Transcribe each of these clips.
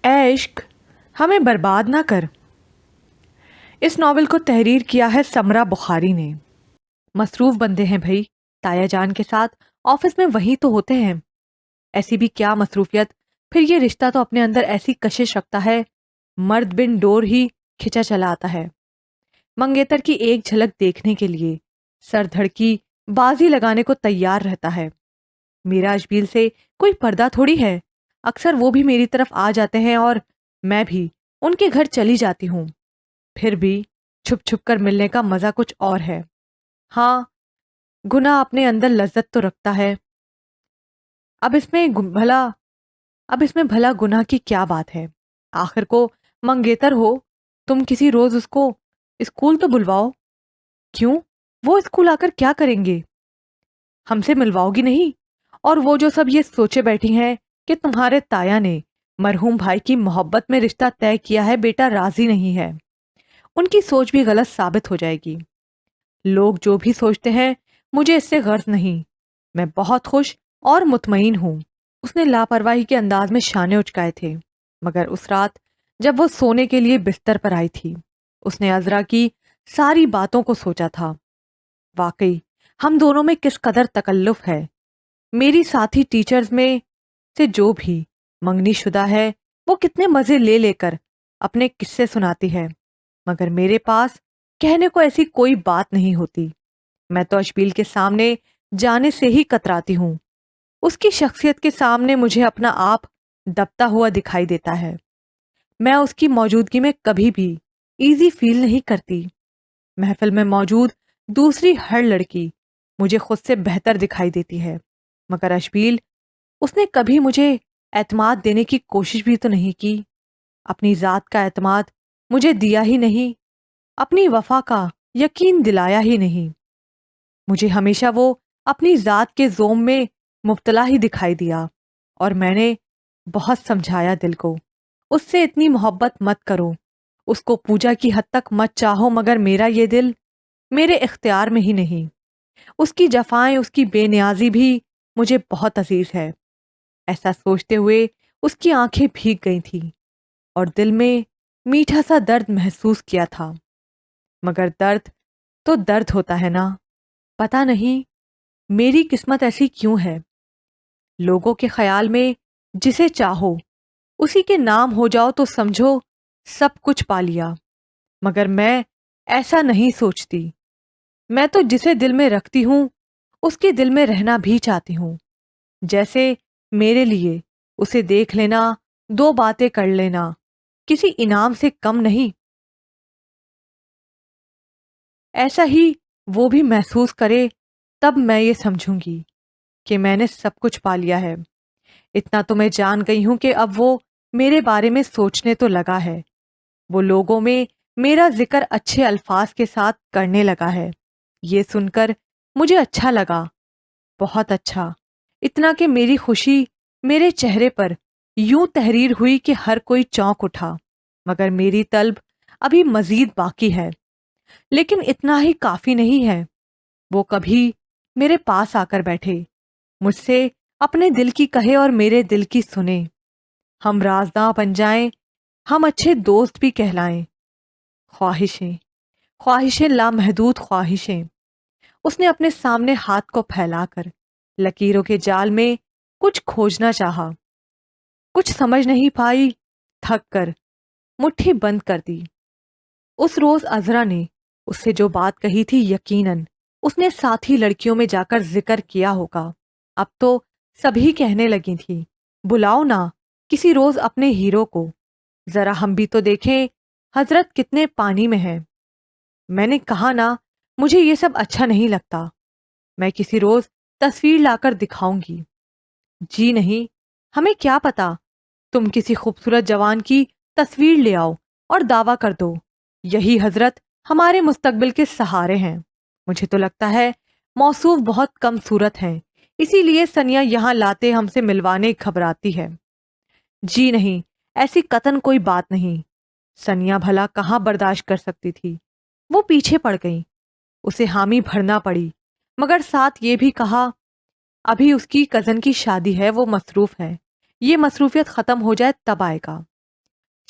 اے عشق ہمیں برباد نہ کر۔ اس ناول کو تحریر کیا ہے سمرا بخاری نے۔ مصروف بندے ہیں بھائی، تایا جان کے ساتھ آفس میں وہی تو ہوتے ہیں۔ ایسی بھی کیا مصروفیت، پھر یہ رشتہ تو اپنے اندر ایسی کشش رکھتا ہے، مرد بن ڈور ہی کھچا چلا آتا ہے۔ منگیتر کی ایک جھلک دیکھنے کے لیے سر دھڑکی بازی لگانے کو تیار رہتا ہے۔ میرا اشبیل سے کوئی پردہ تھوڑی ہے، اکثر وہ بھی میری طرف آ جاتے ہیں اور میں بھی ان کے گھر چلی جاتی ہوں۔ پھر بھی چھپ چھپ کر ملنے کا مزہ کچھ اور ہے۔ ہاں، گناہ اپنے اندر لذت تو رکھتا ہے۔ اب اس میں بھلا گناہ کی کیا بات ہے؟ آخر کو منگیتر ہو تم، کسی روز اس کو اسکول تو بلواؤ۔ کیوں؟ وہ اسکول آ کر کیا کریں گے؟ ہم سے ملواؤ گی نہیں؟ اور وہ جو سب یہ سوچے بیٹھی ہیں کہ تمہارے تایا نے مرحوم بھائی کی محبت میں رشتہ طے کیا ہے، بیٹا راضی نہیں ہے، ان کی سوچ بھی غلط ثابت ہو جائے گی۔ لوگ جو بھی سوچتے ہیں مجھے اس سے غرض نہیں، میں بہت خوش اور مطمئن ہوں۔ اس نے لاپرواہی کے انداز میں شانے اچکائے تھے، مگر اس رات جب وہ سونے کے لیے بستر پر آئی تھی اس نے عذرا کی ساری باتوں کو سوچا تھا۔ واقعی ہم دونوں میں کس قدر تکلف ہے۔ میری ساتھی ٹیچرز میں سے جو بھی منگنی شدہ ہے وہ کتنے مزے لے لے کر اپنے قصے سناتی ہے، مگر میرے پاس کہنے کو ایسی کوئی بات نہیں ہوتی۔ میں تو اشبیل کے سامنے جانے سے ہی کتراتی ہوں۔ اس کی شخصیت کے سامنے مجھے اپنا آپ دبتا ہوا دکھائی دیتا ہے۔ میں اس کی موجودگی میں کبھی بھی ایزی فیل نہیں کرتی۔ محفل میں موجود دوسری ہر لڑکی مجھے خود سے بہتر دکھائی دیتی ہے، مگر اشبیل، اس نے کبھی مجھے اعتماد دینے کی کوشش بھی تو نہیں کی، اپنی ذات کا اعتماد مجھے دیا ہی نہیں، اپنی وفا کا یقین دلایا ہی نہیں۔ مجھے ہمیشہ وہ اپنی ذات کے زوم میں مبتلا ہی دکھائی دیا، اور میں نے بہت سمجھایا دل کو، اس سے اتنی محبت مت کرو، اس کو پوجا کی حد تک مت چاہو، مگر میرا یہ دل میرے اختیار میں ہی نہیں۔ اس کی جفائیں، اس کی بے نیازی بھی مجھے بہت عزیز ہے۔ ایسا سوچتے ہوئے اس کی آنکھیں بھیگ گئی تھیں اور دل میں میٹھا سا درد محسوس کیا تھا، مگر درد تو درد ہوتا ہے نا۔ پتہ نہیں میری قسمت ایسی کیوں ہے، لوگوں کے خیال میں جسے چاہو اسی کے نام ہو جاؤ تو سمجھو سب کچھ پا لیا، مگر میں ایسا نہیں سوچتی۔ میں تو جسے دل میں رکھتی ہوں اس کے دل میں رہنا بھی چاہتی ہوں، جیسے میرے لیے اسے دیکھ لینا، دو باتیں کر لینا کسی انعام سے کم نہیں۔ ایسا ہی وہ بھی محسوس کرے، تب میں یہ سمجھوں گی کہ میں نے سب کچھ پا لیا ہے۔ اتنا تو میں جان گئی ہوں کہ اب وہ میرے بارے میں سوچنے تو لگا ہے، وہ لوگوں میں میرا ذکر اچھے الفاظ کے ساتھ کرنے لگا ہے۔ یہ سن کر مجھے اچھا لگا، بہت اچھا، اتنا کہ میری خوشی میرے چہرے پر یوں تحریر ہوئی کہ ہر کوئی چونک اٹھا، مگر میری طلب ابھی مزید باقی ہے۔ لیکن اتنا ہی کافی نہیں ہے۔ وہ کبھی میرے پاس آ کر بیٹھے، مجھ سے اپنے دل کی کہے اور میرے دل کی سنے، ہم رازداں بن جائیں، ہم اچھے دوست بھی کہلائیں۔ خواہشیں، خواہشیں، لامحدود خواہشیں۔ اس نے اپنے سامنے ہاتھ کو پھیلا کر لکیروں کے جال میں کچھ کھوجنا چاہا، کچھ سمجھ نہیں پائی، تھک کر مٹھی بند کر دی۔ اس روز عذرا نے اس سے جو بات کہی تھی، یقیناً اس نے ساتھی لڑکیوں میں جا کر ذکر کیا ہوگا۔ اب تو سبھی کہنے لگی تھی، بلاؤ نا کسی روز اپنے ہیرو کو، ذرا ہم بھی تو دیکھیں حضرت کتنے پانی میں ہیں۔ میں نے کہا نا، مجھے یہ سب اچھا نہیں لگتا، میں کسی روز تصویر لا کر دکھاؤں گی۔ جی نہیں، ہمیں کیا پتا، تم کسی خوبصورت جوان کی تصویر لے آؤ اور دعویٰ کر دو یہی حضرت ہمارے مستقبل کے سہارے ہیں۔ مجھے تو لگتا ہے موصوف بہت کم صورت ہیں، اسی لیے سنیا یہاں لاتے ہم سے ملوانے گھبراتی ہے۔ جی نہیں، ایسی قطعاً کوئی بات نہیں۔ سنیا بھلا کہاں برداشت کر سکتی تھی، وہ پیچھے پڑ گئی، اسے حامی بھرنا پڑی، مگر ساتھ یہ بھی کہا ابھی اس کی کزن کی شادی ہے، وہ مصروف ہے، یہ مصروفیت ختم ہو جائے تب آئے گا۔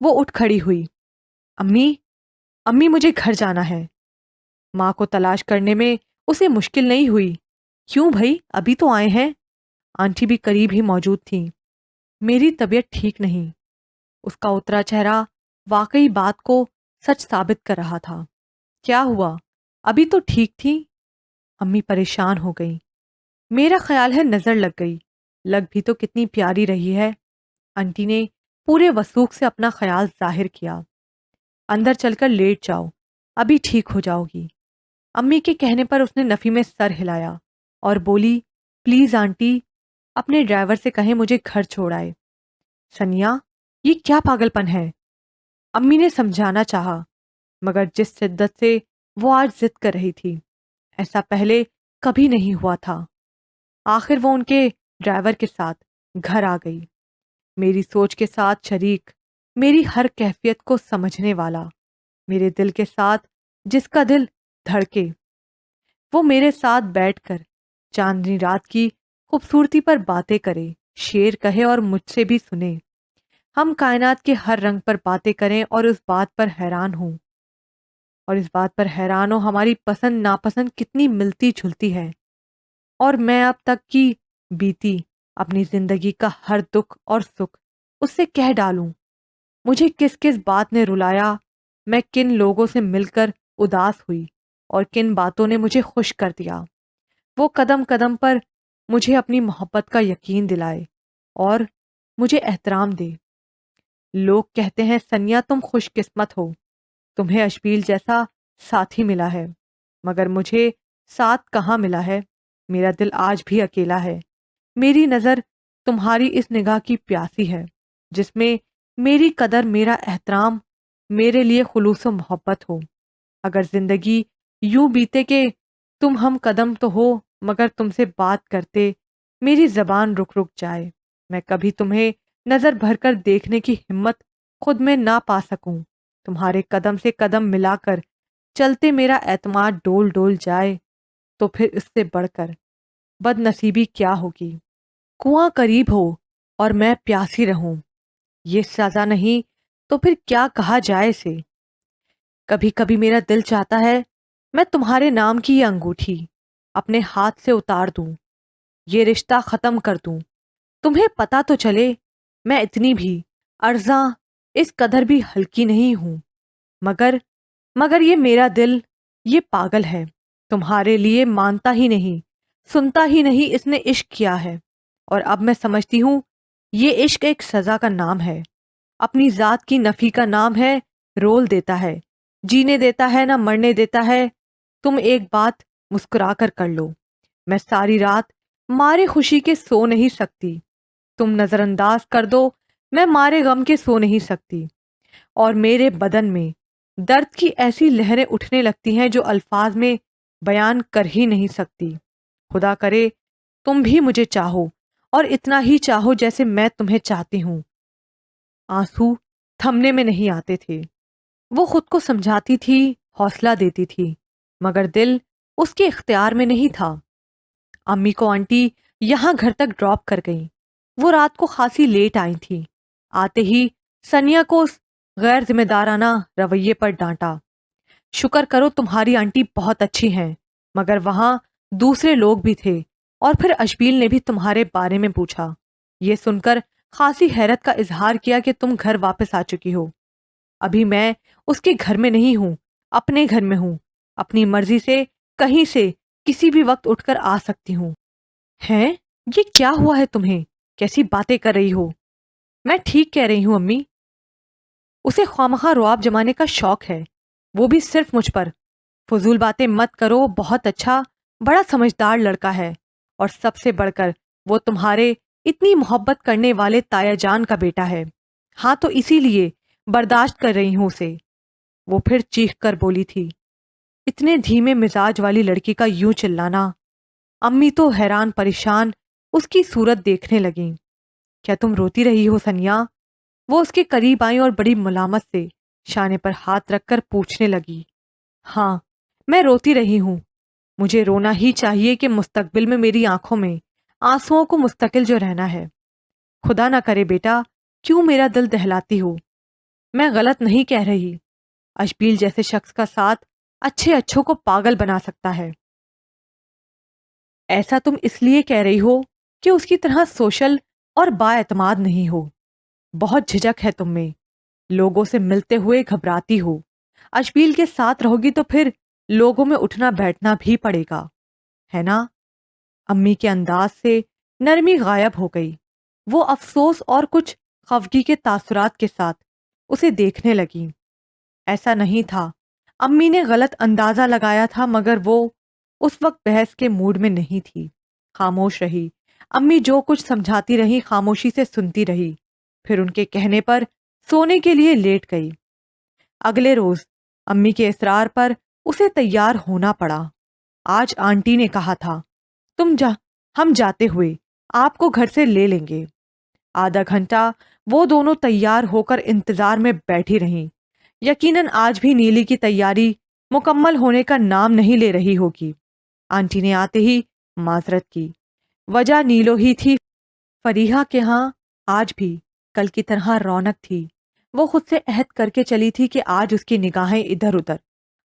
وہ اٹھ کھڑی ہوئی۔ امی، امی مجھے گھر جانا ہے۔ ماں کو تلاش کرنے میں اسے مشکل نہیں ہوئی۔ کیوں بھائی، ابھی تو آئے ہیں؟ آنٹی بھی قریب ہی موجود تھیں۔ میری طبیعت ٹھیک نہیں۔ اس کا اترا چہرہ واقعی بات کو سچ ثابت کر رہا تھا۔ کیا ہوا؟ ابھی تو ٹھیک تھی۔ امی پریشان ہو گئی۔ میرا خیال ہے نظر لگ گئی۔ لگ بھی تو کتنی پیاری رہی ہے۔ آنٹی نے پورے وثوق سے اپنا خیال ظاہر کیا۔ اندر چل کر لیٹ جاؤ، ابھی ٹھیک ہو جاؤ گی۔ امی کے کہنے پر اس نے نفی میں سر ہلایا اور بولی، پلیز آنٹی، اپنے ڈرائیور سے کہیں مجھے گھر چھوڑ آئے۔ سنیا، یہ کیا پاگل پن ہے؟ امی نے سمجھانا چاہا، مگر جس شدت سے وہ آج ضد کر رہی تھی، ایسا پہلے کبھی نہیں ہوا تھا۔ آخر وہ ان کے ڈرائیور کے ساتھ گھر آ گئی، میری سوچ کے ساتھ شریک، میری ہر کیفیت کو سمجھنے والا، میرے دل کے ساتھ جس کا دل دھڑکے۔ وہ میرے ساتھ بیٹھ کر چاندنی رات کی خوبصورتی پر باتیں کرے، شعر کہے اور مجھ سے بھی سنے۔ ہم کائنات کے ہر رنگ پر باتیں کریں اور اس بات پر حیران ہوں، ہماری پسند ناپسند کتنی ملتی جھلتی ہے۔ اور میں اب تک کی بیتی اپنی زندگی کا ہر دکھ اور سکھ اس سے کہہ ڈالوں۔ مجھے کس کس بات نے رلایا، میں کن لوگوں سے مل کر اداس ہوئی اور کن باتوں نے مجھے خوش کر دیا۔ وہ قدم قدم پر مجھے اپنی محبت کا یقین دلائے اور مجھے احترام دے۔ لوگ کہتے ہیں سنیا تم خوش قسمت ہو، تمہیں اشبیل جیسا ساتھی ملا ہے، مگر مجھے ساتھ کہاں ملا ہے۔ میرا دل آج بھی اکیلا ہے۔ میری نظر تمہاری اس نگاہ کی پیاسی ہے جس میں میری قدر، میرا احترام، میرے لیے خلوص و محبت ہو۔ اگر زندگی یوں بیتے کہ تم ہم قدم تو ہو مگر تم سے بات کرتے میری زبان رک رک جائے، میں کبھی تمہیں نظر بھر کر دیکھنے کی ہمت خود میں نہ پا سکوں، تمہارے قدم سے قدم ملا کر چلتے میرا اعتماد ڈول ڈول جائے، تو پھر اس سے بڑھ کر بد نصیبی کیا ہوگی؟ کنواں قریب ہو اور میں پیاسی رہوں، یہ سزا نہیں تو پھر کیا کہا جائے اسے؟ کبھی کبھی میرا دل چاہتا ہے میں تمہارے نام کی یہ انگوٹھی اپنے ہاتھ سے اتار دوں، یہ رشتہ ختم کر دوں۔ تمہیں پتا تو چلے میں اتنی بھی ارزاں، اس قدر بھی ہلکی نہیں ہوں، مگر یہ میرا دل، یہ پاگل ہے، تمہارے لیے مانتا ہی نہیں، سنتا ہی نہیں۔ اس نے عشق کیا ہے اور اب میں سمجھتی ہوں یہ عشق ایک سزا کا نام ہے، اپنی ذات کی نفی کا نام ہے، رول دیتا ہے، جینے دیتا ہے نہ مرنے دیتا ہے۔ تم ایک بات مسکرا کر لو، میں ساری رات مارے خوشی کے سو نہیں سکتی، تم نظر انداز کر دو، میں مارے غم کے سو نہیں سکتی، اور میرے بدن میں درد کی ایسی لہریں اٹھنے لگتی ہیں جو الفاظ میں بیان کر ہی نہیں سکتی۔ خدا کرے تم بھی مجھے چاہو اور اتنا ہی چاہو جیسے میں تمہیں چاہتی ہوں۔ آنسو تھمنے میں نہیں آتے تھے۔ وہ خود کو سمجھاتی تھی، حوصلہ دیتی تھی، مگر دل اس کے اختیار میں نہیں تھا۔ امی کو آنٹی یہاں گھر تک ڈراپ کر گئیں۔ وہ رات کو خاصی لیٹ آئی تھی۔ آتے ہی سنیا کو اس غیر ذمہ دارانہ رویے پر ڈانٹا۔ شکر کرو تمہاری آنٹی بہت اچھی ہیں، مگر وہاں دوسرے لوگ بھی تھے، اور پھر اشبیل نے بھی تمہارے بارے میں پوچھا۔ یہ سن کر خاصی حیرت کا اظہار کیا کہ تم گھر واپس آ چکی ہو۔ ابھی میں اس کے گھر میں نہیں ہوں، اپنے گھر میں ہوں، اپنی مرضی سے کہیں سے کسی بھی وقت اٹھ کر آ سکتی ہوں۔ ہیں؟ یہ کیا ہوا ہے تمہیں؟ کیسی باتیں کر رہی ہو؟ میں ٹھیک کہہ رہی ہوں امی، اسے خوامخواہ رعب جمانے کا شوق ہے، وہ بھی صرف مجھ پر۔ فضول باتیں مت کرو، بہت اچھا، بڑا سمجھدار لڑکا ہے، اور سب سے بڑھ کر وہ تمہارے اتنی محبت کرنے والے تایا جان کا بیٹا ہے۔ ہاں تو اسی لیے برداشت کر رہی ہوں اسے۔ وہ پھر چیخ کر بولی تھی۔ اتنے دھیمے مزاج والی لڑکی کا یوں چلانا! امی تو حیران پریشان اس کی صورت دیکھنے لگیں۔ کیا تم روتی رہی ہو سنیا؟ وہ اس کے قریب آئیں اور بڑی ملامت سے شانے پر ہاتھ رکھ کر پوچھنے لگی۔ ہاں، میں روتی رہی ہوں، مجھے رونا ہی چاہیے کہ مستقبل میں میری آنکھوں میں آنسوؤں کو مستقل جو رہنا ہے۔ خدا نہ کرے بیٹا، کیوں میرا دل دہلاتی ہو؟ میں غلط نہیں کہہ رہی، اشبیل جیسے شخص کا ساتھ اچھے اچھوں کو پاگل بنا سکتا ہے۔ ایسا تم اس لیے کہہ رہی ہو کہ اس کی طرح سوشل اور با اعتماد نہیں ہو۔ بہت جھجک ہے تم میں، لوگوں سے ملتے ہوئے گھبراتی ہو۔ اشبیل کے ساتھ رہو گی تو پھر لوگوں میں اٹھنا بیٹھنا بھی پڑے گا، ہے نا؟ امی کے انداز سے نرمی غائب ہو گئی۔ وہ افسوس اور کچھ خفگی کے تاثرات کے ساتھ اسے دیکھنے لگی۔ ایسا نہیں تھا، امی نے غلط اندازہ لگایا تھا، مگر وہ اس وقت بحث کے موڈ میں نہیں تھی۔ خاموش رہی۔ امی جو کچھ سمجھاتی رہی خاموشی سے سنتی رہی، پھر ان کے کہنے پر سونے کے لیے لیٹ گئی۔ اگلے روز امی کے اصرار پر اسے تیار ہونا پڑا۔ آج آنٹی نے کہا تھا ہم جاتے ہوئے آپ کو گھر سے لے لیں گے۔ آدھا گھنٹہ وہ دونوں تیار ہو کر انتظار میں بیٹھی رہیں۔ یقیناً آج بھی نیلی کی تیاری مکمل ہونے کا نام نہیں لے رہی ہوگی۔ آنٹی نے آتے ہی معذرت کی۔ وجہ نیلو ہی تھی۔ فریحہ کے ہاں آج بھی کل کی طرح رونق تھی۔ وہ خود سے عہد کر کے چلی تھی کہ آج اس کی نگاہیں ادھر ادھر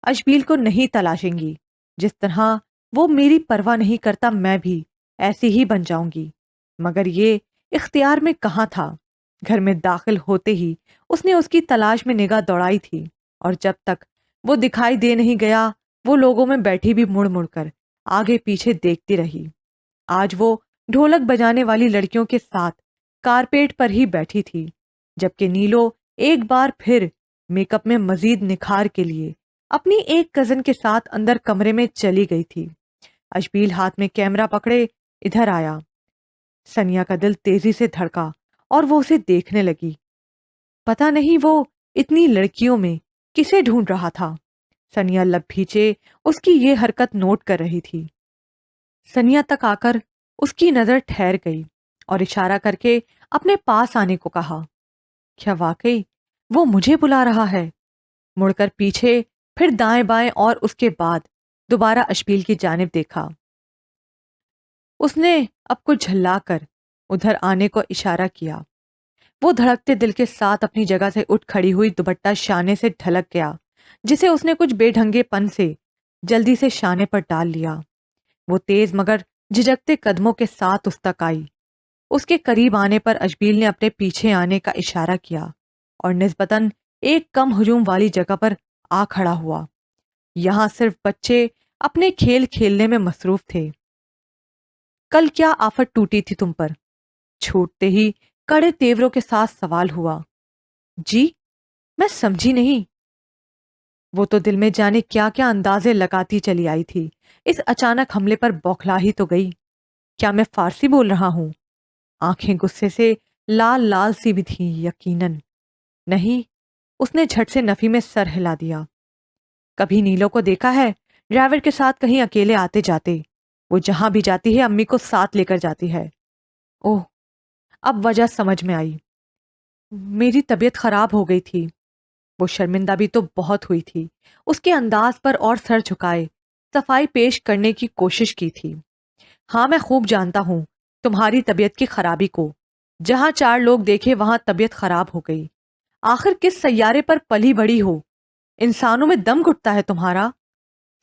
اشبیل کو نہیں تلاشیں گی۔ جس طرح وہ میری پرواہ نہیں کرتا، میں بھی ایسی ہی بن جاؤں گی۔ مگر یہ اختیار میں کہاں تھا؟ گھر میں داخل ہوتے ہی اس نے اس کی تلاش میں نگاہ دوڑائی تھی، اور جب تک وہ دکھائی دے نہیں گیا وہ لوگوں میں بیٹھی بھی مڑ مڑ کر آگے پیچھے دیکھتی رہی۔ آج وہ ڈھولک بجانے والی لڑکیوں کے ساتھ کارپیٹ پر ہی بیٹھی تھی، جبکہ نیلو ایک بار پھر میک اپ میں مزید نکھار کے لیے اپنی ایک کزن کے ساتھ اندر کمرے میں چلی گئی تھی۔ اشبیل ہاتھ میں کیمرہ پکڑے ادھر آیا۔ سنیا کا دل تیزی سے دھڑکا اور وہ اسے دیکھنے لگی۔ پتہ نہیں وہ اتنی لڑکیوں میں کسے ڈھونڈ رہا تھا۔ سنیا لب بھیچے اس کی یہ حرکت نوٹ کر رہی تھی۔ سنیا تک آ کر اس کی نظر ٹھہر گئی اور اشارہ کر کے اپنے پاس آنے کو کہا۔ کیا واقعی وہ مجھے بلا رہا ہے؟ مڑ کر پیچھے، پھر دائیں بائیں اور اس کے بعد دوبارہ اشبیل کی جانب دیکھا۔ اس نے اب کو جھلا کر ادھر آنے کو اشارہ کیا۔ وہ دھڑکتے دل کے ساتھ اپنی جگہ سے اٹھ کھڑی ہوئی، دوپٹہ شانے سے ڈھلک گیا جسے اس نے کچھ بے ڈھنگے پن سے جلدی سے شانے پر ڈال لیا۔ وہ تیز مگر جھجکتے قدموں کے ساتھ اس تک آئی۔ اس کے قریب آنے پر اشبیل نے اپنے پیچھے آنے کا اشارہ کیا اور نسبتاً ایک کم ہجوم والی جگہ پر آ کھڑا ہوا۔ یہاں صرف بچے اپنے کھیل کھیلنے میں مصروف تھے۔ کل کیا آفت ٹوٹی تھی تم پر؟ چھوٹتے ہی کڑے تیوروں کے ساتھ سوال ہوا۔ جی میں سمجھی نہیں۔ وہ تو دل میں جانے کیا کیا اندازے لگاتی چلی آئی تھی، اس اچانک حملے پر بوکھلا ہی تو گئی۔ کیا میں فارسی بول رہا ہوں؟ آنکھیں غصے سے لال لال سی بھی تھیں۔ یقیناً نہیں، اس نے جھٹ سے نفی میں سر ہلا دیا۔ کبھی نیلو کو دیکھا ہے ڈرائیور کے ساتھ کہیں اکیلے آتے جاتے؟ وہ جہاں بھی جاتی ہے امی کو ساتھ لے کر جاتی ہے۔ اوہ، اب وجہ سمجھ میں آئی۔ میری طبیعت خراب ہو گئی تھی۔ وہ شرمندہ بھی تو بہت ہوئی تھی۔ اس کے انداز پر اور سر جھکائے صفائی پیش کرنے کی کوشش کی تھی۔ ہاں میں خوب جانتا ہوں تمہاری طبیعت کی خرابی کو۔ جہاں چار لوگ دیکھے وہاں طبیعت خراب ہو گئی۔ آخر کس سیارے پر پلی بڑی ہو؟ انسانوں میں دم گھٹتا ہے تمہارا؟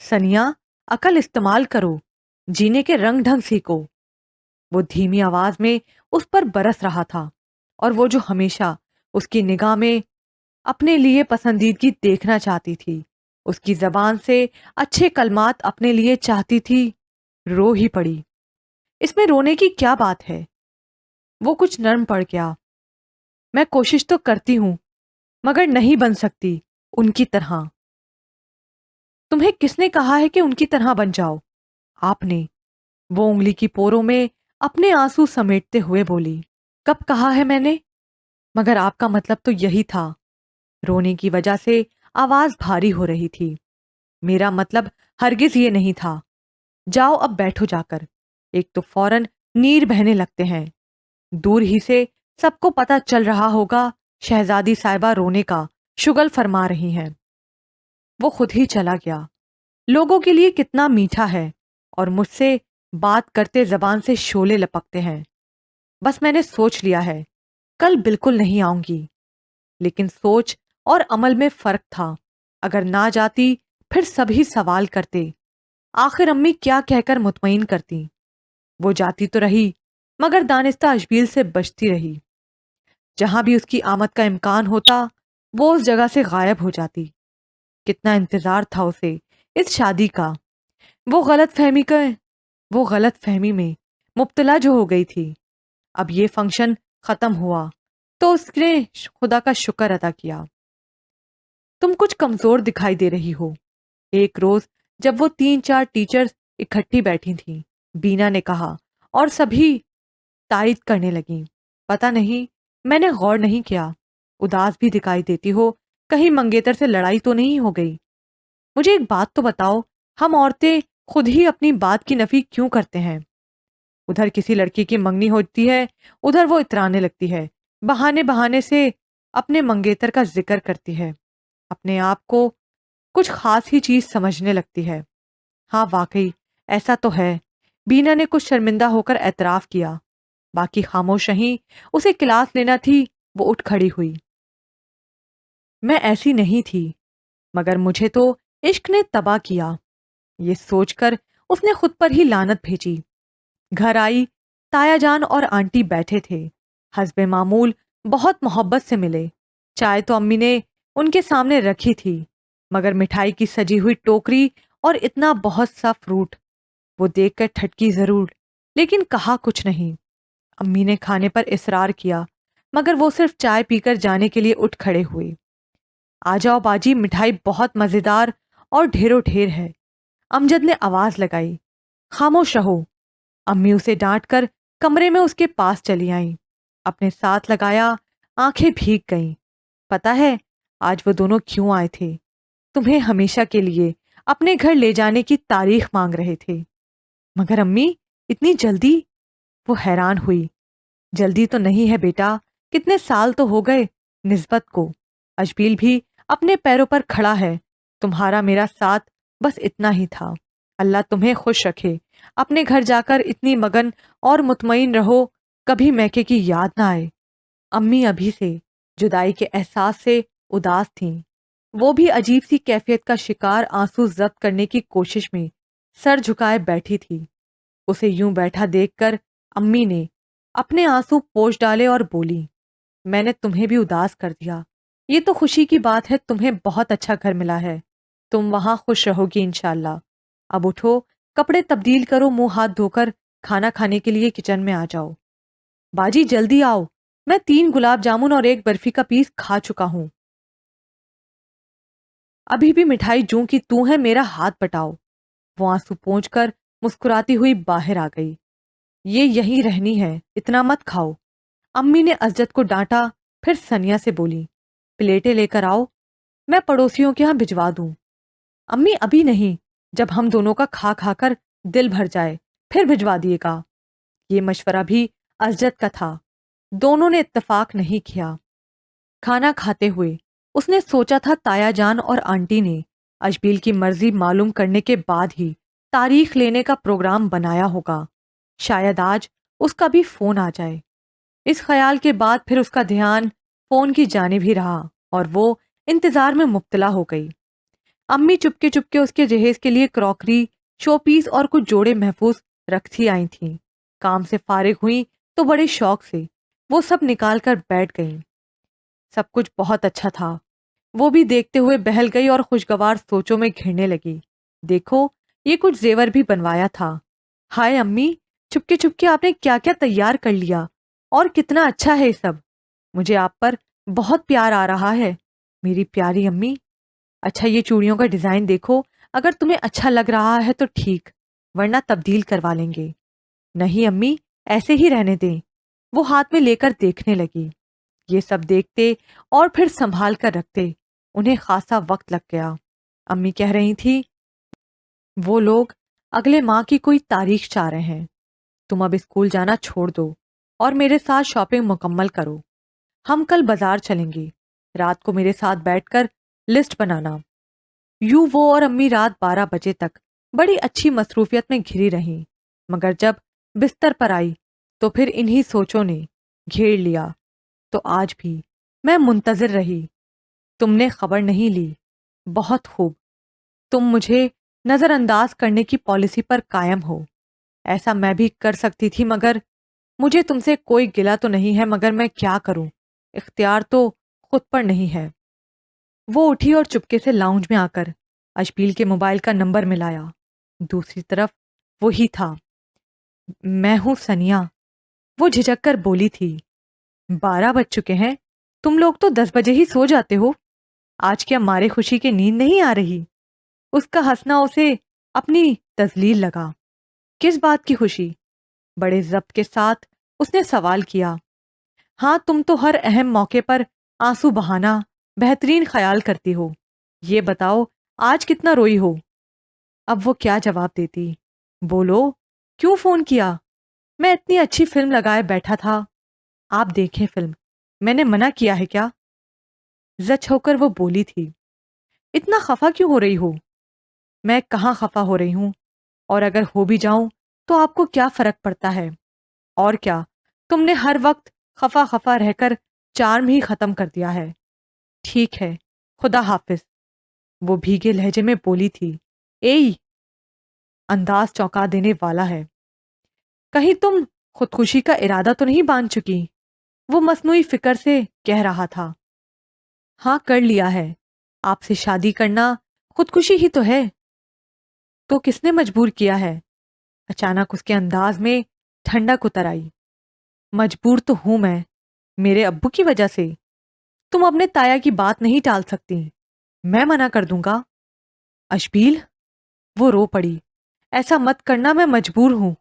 سنیا عقل استعمال کرو، جینے کے رنگ ڈھنگ سیکھو۔ وہ دھیمی آواز میں اس پر برس رہا تھا، اور وہ جو ہمیشہ اس کی نگاہ میں اپنے لیے پسندیدگی دیکھنا چاہتی تھی، اس کی زبان سے اچھے کلمات اپنے لیے چاہتی تھی، رو ہی پڑی۔ اس میں رونے کی کیا بات ہے؟ وہ کچھ نرم پڑ گیا۔ میں کوشش تو کرتی ہوں مگر نہیں بن سکتی ان کی طرح۔ تمہیں کس نے کہا ہے کہ ان کی طرح بن جاؤ؟ آپ نے۔ وہ انگلی کی پوروں میں اپنے آنسو سمیٹتے ہوئے بولی۔ کب کہا ہے میں نے؟ مگر آپ کا مطلب تو یہی تھا۔ رونے کی وجہ سے آواز بھاری ہو رہی تھی۔ میرا مطلب ہرگز یہ نہیں تھا۔ جاؤ اب بیٹھو جا کر۔ ایک تو فوراً نیر بہنے لگتے ہیں۔ دور ہی سے سب کو پتہ چل رہا ہوگا شہزادی صاحبہ رونے کا شگل فرما رہی ہیں۔ وہ خود ہی چلا گیا۔ لوگوں کے لیے کتنا میٹھا ہے، اور مجھ سے بات کرتے زبان سے شعلے لپکتے ہیں۔ بس میں نے سوچ لیا ہے، کل بالکل نہیں آؤں گی۔ لیکن سوچ اور عمل میں فرق تھا۔ اگر نہ جاتی پھر سبھی سوال کرتے، آخر امی کیا کہہ کر مطمئن کرتی؟ وہ جاتی تو رہی مگر دانستہ اشبیل سے بچتی رہی۔ جہاں بھی اس کی آمد کا امکان ہوتا وہ اس جگہ سے غائب ہو جاتی۔ کتنا انتظار تھا اسے اس شادی کا، وہ غلط فہمی کا وہ غلط فہمی میں مبتلا جو ہو گئی تھی۔ اب یہ فنکشن ختم ہوا تو اس نے خدا کا شکر ادا کیا۔ تم کچھ کمزور دکھائی دے رہی ہو۔ ایک روز جب وہ 3-4 ٹیچرز اکٹھی بیٹھی تھیں، بینا نے کہا اور سبھی تائید کرنے لگیں۔ پتہ نہیں، میں نے غور نہیں کیا، اداس بھی دکھائی دیتی ہو، کہیں منگیتر سے لڑائی تو نہیں ہو گئی؟ مجھے ایک بات تو بتاؤ، ہم عورتیں خود ہی اپنی بات کی نفی کیوں کرتے ہیں؟ ادھر کسی لڑکی کی منگنی ہوتی ہے، ادھر وہ اترانے لگتی ہے، بہانے بہانے سے اپنے منگیتر کا ذکر کرتی ہے، اپنے آپ کو کچھ خاص ہی چیز سمجھنے لگتی ہے۔ ہاں واقعی ایسا تو ہے، بینا نے کچھ شرمندہ ہو کر اعتراف کیا۔ باقی خاموش رہیں، اسے کلاس لینا تھی، وہ اٹھ کھڑی ہوئی۔ میں ایسی نہیں تھی، مگر مجھے تو عشق نے تباہ کیا۔ یہ سوچ کر اس نے خود پر ہی لعنت بھیجی۔ گھر آئی، تایا جان اور آنٹی بیٹھے تھے، حسب معمول بہت محبت سے ملے۔ چائے تو امی نے ان کے سامنے رکھی تھی، مگر مٹھائی کی سجی ہوئی ٹوکری اور اتنا بہت سا فروٹ، وہ دیکھ کر ٹھٹکی ضرور، لیکن کہا کچھ نہیں۔ امی نے کھانے پر اصرار کیا، مگر وہ صرف چائے پی کر جانے کے لیے اٹھ کھڑے ہوئے۔ آ جاؤ باجی، مٹھائی بہت مزیدار اور ڈھیروں ڈھیر ہے۔ امجد نے آواز لگائی۔ خاموش رہو۔ امی اسے ڈانٹ کر کمرے میں اس کے پاس چلی آئیں، اپنے ساتھ لگایا، آنکھیں بھیگ گئیں۔ پتہ ہے آج وہ دونوں کیوں آئے تھے؟ تمہیں ہمیشہ کے لیے اپنے گھر لے جانے کی تاریخ مانگ رہے تھے۔ مگر امی اتنی جلدی؟ وہ حیران ہوئی۔ جلدی تو نہیں ہے بیٹا، کتنے سال تو ہو گئے نسبت کو، اشبیل بھی اپنے پیروں پر کھڑا ہے، تمہارا میرا ساتھ بس اتنا ہی تھا۔ اللہ تمہیں خوش رکھے، اپنے گھر جا کر اتنی مگن اور مطمئن رہو، کبھی میکے کی یاد نہ آئے۔ امی ابھی سے جدائی کے احساس سے اداس تھیں، وہ بھی عجیب سی کیفیت کا شکار آنسو ضبط کرنے کی کوشش میں سر جھکائے بیٹھی تھی۔ اسے یوں بیٹھا دیکھ کر امی نے اپنے آنسو پوچھ ڈالے اور بولی، میں نے تمہیں بھی اداس کر دیا۔ یہ تو خوشی کی بات ہے، تمہیں بہت اچھا گھر ملا ہے، تم وہاں خوش رہو گی انشاءاللہ۔ اب اٹھو، کپڑے تبدیل کرو، منہ ہاتھ دھو کر کھانا کھانے کے لیے کچن میں آ جاؤ۔ باجی جلدی آؤ، میں 3 گلاب جامن اور 1 برفی کا پیس کھا چکا ہوں، ابھی بھی مٹھائی جوں کی توں ہے، میرا ہاتھ بٹاؤ۔ وہ آنسو پونچھ کر مسکراتی ہوئی باہر آ گئی۔ یہ یہیں رہنی ہے، اتنا مت کھاؤ۔ امی نے اسجد کو ڈانٹا، پھر سنیا سے بولی، پلیٹیں لے کر آؤ، میں پڑوسیوں کے ہاں بھجوا دوں۔ امی ابھی نہیں، جب ہم دونوں کا کھا کھا کر دل بھر جائے پھر بھجوا دیے گا۔ یہ مشورہ بھی اسجد کا تھا، دونوں نے اتفاق نہیں کیا۔ کھانا کھاتے ہوئے اس نے سوچا تھا تایا جان اور آنٹی نے اشبیل کی مرضی معلوم کرنے کے بعد ہی تاریخ لینے کا پروگرام بنایا ہوگا، شاید آج اس کا بھی فون آ جائے۔ اس خیال کے بعد پھر اس کا دھیان فون کی جانب ہی رہا اور وہ انتظار میں مبتلا ہو گئی۔ امی چپکے چپکے اس کے جہیز کے لیے کراکری، شو پیس اور کچھ جوڑے محفوظ رکھتی آئی تھیں۔ کام سے فارغ ہوئیں تو بڑے شوق سے وہ سب نکال کر بیٹھ گئیں۔ سب کچھ بہت اچھا تھا، وہ بھی دیکھتے ہوئے بہل گئی اور خوشگوار سوچوں میں گھرنے لگی۔ دیکھو یہ کچھ زیور بھی بنوایا تھا۔ ہائے امی، چپکے چپکے آپ نے کیا کیا تیار کر لیا، اور کتنا اچھا ہے یہ سب، مجھے آپ پر بہت پیار آ رہا ہے میری پیاری امی۔ اچھا یہ چوڑیوں کا ڈیزائن دیکھو، اگر تمہیں اچھا لگ رہا ہے تو ٹھیک، ورنہ تبدیل کروا لیں گے۔ نہیں امی، ایسے ہی رہنے دیں۔ وہ ہاتھ میں لے کر دیکھنے لگی۔ یہ سب دیکھتے اور پھر سنبھال کر رکھتے انہیں خاصا وقت لگ گیا۔ امی کہہ رہی تھی، وہ لوگ اگلے ماہ کی کوئی تاریخ چاہ رہے ہیں، تم اب اسکول جانا چھوڑ دو اور میرے ساتھ شاپنگ مکمل کرو۔ ہم کل بازار چلیں گے، رات کو میرے ساتھ بیٹھ کر لسٹ بنانا۔ یوں وہ اور امی رات 12 بجے تک بڑی اچھی مصروفیت میں گھری رہیں، مگر جب بستر پر آئی تو پھر انہی سوچوں نے گھیر لیا۔ تو آج بھی میں منتظر رہی، تم نے خبر نہیں لی، بہت خوب، تم مجھے نظر انداز کرنے کی پالیسی پر قائم ہو۔ ایسا میں بھی کر سکتی تھی، مگر مجھے تم سے کوئی گلہ تو نہیں ہے، مگر میں کیا کروں، اختیار تو خود پر نہیں ہے۔ وہ اٹھی اور چپکے سے لاؤنج میں آ کر اشبیل کے موبائل کا نمبر ملایا۔ دوسری طرف وہی تھا۔ میں ہوں سنیا، وہ جھجک کر بولی تھی۔ 12 بج چکے ہیں، تم لوگ تو 10 بجے ہی سو جاتے ہو، آج کیا مارے خوشی کی نیند نہیں آ رہی؟ اس کا ہنسنا اسے اپنی تذلیل لگا۔ کس بات کی خوشی؟ بڑے ضبط کے ساتھ اس نے سوال کیا۔ ہاں، تم تو ہر اہم موقع پر آنسو بہانا بہترین خیال کرتی ہو، یہ بتاؤ آج کتنا روئی ہو؟ اب وہ کیا جواب دیتی؟ بولو، کیوں فون کیا؟ میں اتنی اچھی فلم لگائے بیٹھا تھا۔ آپ دیکھیں فلم، میں نے منع کیا ہے کیا؟ زچ ہو کر وہ بولی تھی۔ اتنا خفا کیوں ہو رہی ہو؟ میں کہاں خفا ہو رہی ہوں، اور اگر ہو بھی جاؤں تو آپ کو کیا فرق پڑتا ہے؟ اور کیا، تم نے ہر وقت خفا خفا رہ کر چارم ہی ختم کر دیا ہے۔ ٹھیک ہے، خدا حافظ، وہ بھیگے لہجے میں بولی تھی۔ ایئی، انداز چونکا دینے والا ہے۔ کہیں تم خودکشی کا ارادہ تو نہیں باندھ چکی؟ وہ مصنوعی فکر سے کہہ رہا تھا۔ ہاں، کر لیا ہے، آپ سے شادی کرنا خودکشی ہی تو ہے۔ تو کس نے مجبور کیا ہے؟ اچانک اس کے انداز میں ٹھنڈک اتر آئی۔ مجبور تو ہوں میں، میرے ابو کی وجہ سے۔ تم اپنے تایا کی بات نہیں ٹال سکتی، میں منع کر دوں گا۔ اشبیل، وہ رو پڑی۔ ایسا مت کرنا، میں مجبور ہوں،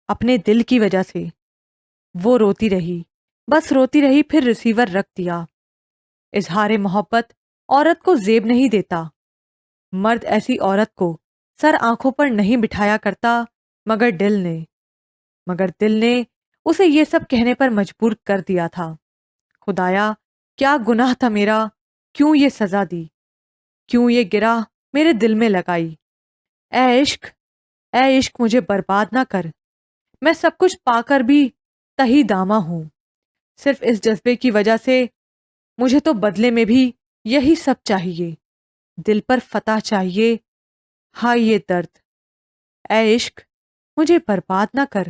اپنے دل کی وجہ سے۔ وہ روتی رہی، بس روتی رہی، پھر ریسیور رکھ دیا۔ اظہار محبت عورت کو زیب نہیں دیتا۔ مرد ایسی عورت کو سر آنکھوں پر نہیں بٹھایا کرتا، مگر دل نے اسے یہ سب کہنے پر مجبور کر دیا تھا۔ خدایا، کیا گناہ تھا میرا، کیوں یہ سزا دی، کیوں یہ گرہ میرے دل میں لگائی؟ اے عشق مجھے برباد نہ کر، میں سب کچھ پا کر بھی تہی دامہ ہوں، صرف اس جذبے کی وجہ سے۔ مجھے تو بدلے میں بھی یہی سب چاہیے، دل پر فتح چاہیے۔ ہائے یہ درد! اے عشق مجھے برباد نہ کر۔